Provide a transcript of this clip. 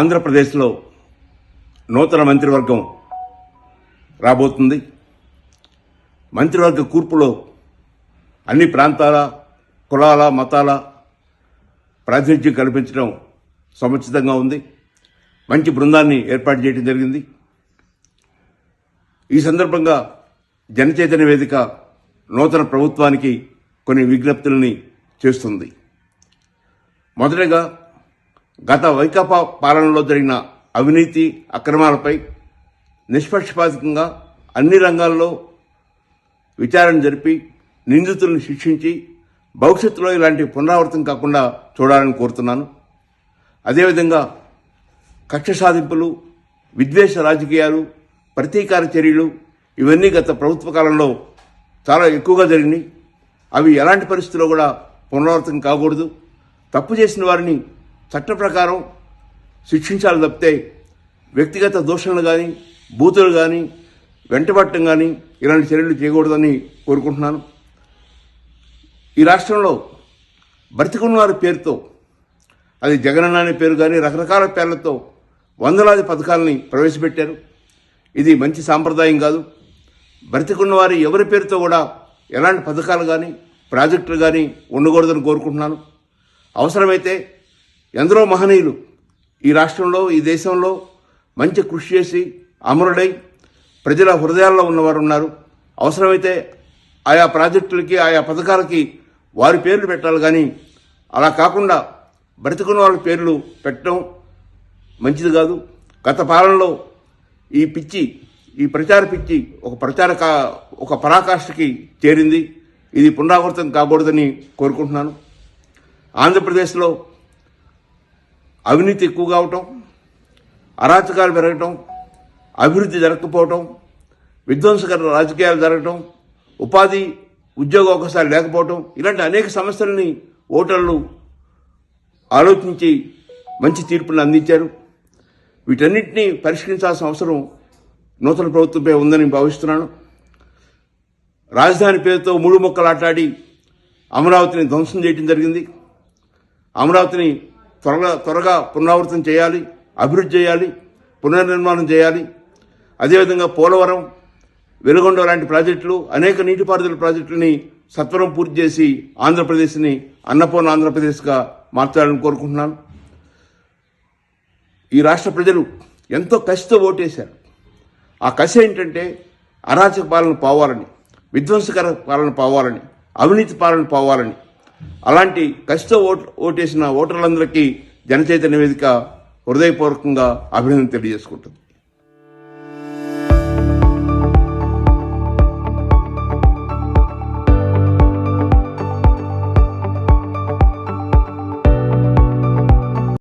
ఆంధ్రప్రదేశ్లో నూతన మంత్రివర్గం రాబోతుంది. మంత్రివర్గ కూర్పులో అన్ని ప్రాంతాల, కులాల, మతాల ప్రాతినిధ్యం కల్పించడం సముచితంగా ఉంది. మంచి బృందాన్ని ఏర్పాటు చేయడం జరిగింది. ఈ సందర్భంగా జనచైతన్య వేదిక నూతన ప్రభుత్వానికి కొన్ని విజ్ఞప్తులని చేస్తుంది. మొదటగా గత వైకాపా పాలనలో జరిగిన అవినీతి అక్రమాలపై నిష్పక్షపాతంగా అన్ని రంగాల్లో విచారణ జరిపి నిందితులను శిక్షించి భవిష్యత్తులో ఇలాంటి పునరావృతం కాకుండా చూడాలని కోరుతున్నాను. అదేవిధంగా కక్ష సాధింపులు, విద్వేష రాజకీయాలు, ప్రతీకార చర్యలు ఇవన్నీ గత ప్రభుత్వ కాలంలో చాలా ఎక్కువగా జరిగినాయి. అవి ఎలాంటి పరిస్థితుల్లో కూడా పునరావృతం కాకూడదు. తప్పు చేసిన వారిని చట్ట ప్రకారం శిక్షించాలి తప్పితే వ్యక్తిగత దోషణలు కానీ, బూతులు కానీ, వెంటబట్టం కానీ ఇలాంటి చర్యలు చేయకూడదని కోరుకుంటున్నాను. ఈ రాష్ట్రంలో బ్రతికున్న వారి పేరుతో, అది జగనన్న అనే పేరు కానీ రకరకాల పేర్లతో వందలాది పథకాలని ప్రవేశపెట్టారు. ఇది మంచి సాంప్రదాయం కాదు. బ్రతికున్న వారి ఎవరి పేరుతో కూడా ఎలాంటి పథకాలు కానీ ప్రాజెక్టులు కానీ ఉండకూడదని కోరుకుంటున్నాను. అవసరమైతే ఎందరో మహనీయులు ఈ రాష్ట్రంలో, ఈ దేశంలో మంచి కృషి చేసి అమరుడై ప్రజల హృదయాల్లో ఉన్నవారు ఉన్నారు. అవసరమైతే ఆయా ప్రాజెక్టులకి, ఆయా పథకాలకి వారి పేర్లు పెట్టాలి. కానీ అలా కాకుండా బ్రతికున్న వాళ్ళ పేర్లు పెట్టడం మంచిది కాదు. గత పాలనలో ఈ ప్రచార పిచ్చి ఒక పరాకాష్ఠకి చేరింది. ఇది పునరావృతం కాకూడదని కోరుకుంటున్నాను. ఆంధ్రప్రదేశ్లో అవినీతి ఎక్కువ కావటం, అరాచకాలు పెరగటం, అభివృద్ధి జరగకపోవటం, విధ్వంసకర రాజకీయాలు జరగటం, ఉపాధి ఉద్యోగ అవకాశాలు లేకపోవటం, ఇలాంటి అనేక సమస్యలని ఓటర్లు ఆలోచించి మంచి తీర్పులను అందించారు. వీటన్నిటినీ పరిష్కరించాల్సిన అవసరం నూతన ప్రభుత్వంపై ఉందని భావిస్తున్నాను. రాజధాని పేరుతో మూడు మొక్కలాటాడి అమరావతిని ధ్వంసం చేయడం జరిగింది. అమరావతిని త్వరగా పునరావృతం చేయాలి, అభివృద్ధి చేయాలి, పునర్నిర్మాణం చేయాలి. అదేవిధంగా పోలవరం, వెలుగొండ లాంటి ప్రాజెక్టులు, అనేక నీటిపారుదల ప్రాజెక్టులని సత్వరం పూర్తి చేసి ఆంధ్రప్రదేశ్ని అన్నపూర్ణ ఆంధ్రప్రదేశ్గా మార్చాలని కోరుకుంటున్నాను. ఈ రాష్ట్ర ప్రజలు ఎంతో కసితో ఓటేశారు. ఆ కసి ఏంటంటే అరాచక పాలన పోవాలని, విధ్వంసకర పాలన పోవాలని, అవినీతి పాలన పోవాలని. అలాంటి కసితో ఓటేసిన ఓటర్లందరికీ జనచైతన్య వేదిక హృదయపూర్వకంగా అభినందన తెలియజేసుకుంటుంది.